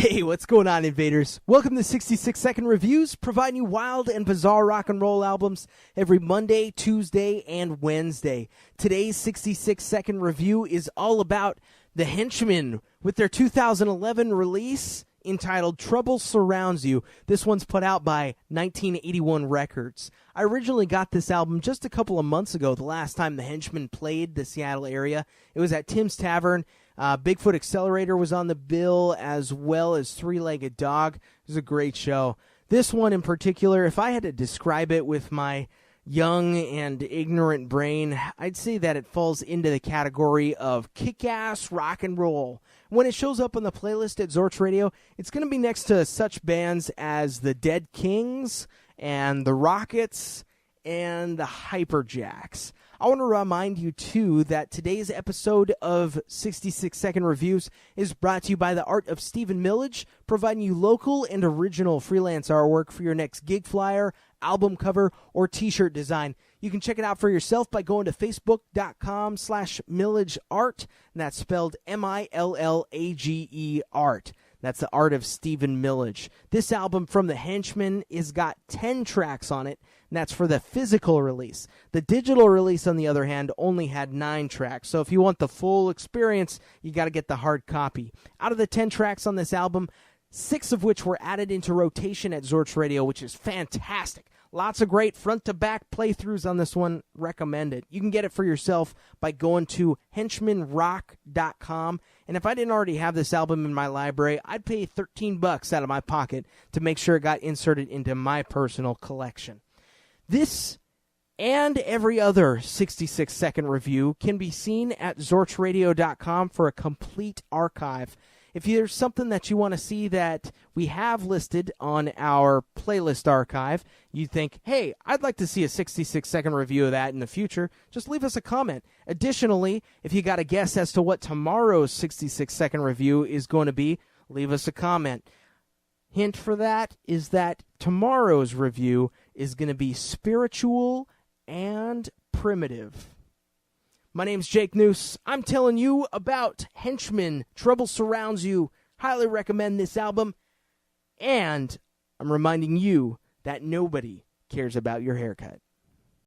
Hey, what's going on, invaders? Welcome to 66 Second Reviews, providing you wild and bizarre rock and roll albums every Monday, Tuesday, and Wednesday. Today's 66 Second Review is all about the Henchmen with their 2011 release entitled Trouble Surrounds You. This one's put out by 1981 Records. I originally got this album just a couple of months ago, the last time the Henchmen played the Seattle area. It was at Tim's Tavern. Bigfoot Accelerator was on the bill, as well as Three-Legged Dog. It was a great show. This one in particular, if I had to describe it with my young and ignorant brain, I'd say that it falls into the category of kick-ass rock and roll. When it shows up on the playlist at Zorch Radio, it's going to be next to such bands as the Dead Kings and the Rockets and the Hyperjacks. I want to remind you, too, that today's episode of 66 Second Reviews is brought to you by the art of Stephen Millage, providing you local and original freelance artwork for your next gig flyer, album cover, or t-shirt design. You can check it out for yourself by going to facebook.com/millageart, and that's spelled M-I-L-L-A-G-E art. That's the art of Stephen Millage. This album from the Henchmen has got 10 tracks on it, and that's for the physical release. The digital release, on the other hand, only had 9 tracks. So if you want the full experience, you got to get the hard copy. Out of the 10 tracks on this album, 6 of which were added into rotation at Zorch Radio, which is fantastic. Lots of great front-to-back playthroughs on this one. Recommend it. You can get it for yourself by going to henchmenrock.com. And if I didn't already have this album in my library, I'd pay $13 out of my pocket to make sure it got inserted into my personal collection. This and every other 66 Second Review can be seen at zorchradio.com for a complete archive. If there's something that you want to see that we have listed on our playlist archive, you think, hey, I'd like to see a 66 Second Review of that in the future, just leave us a comment. Additionally, if you got a guess as to what tomorrow's 66 Second Review is going to be, leave us a comment. Hint for that is that tomorrow's review is going to be spiritual and primitive. My name's Jake Noose. I'm telling you about Henchmen. Trouble Surrounds You. Highly recommend this album. And I'm reminding you that nobody cares about your haircut.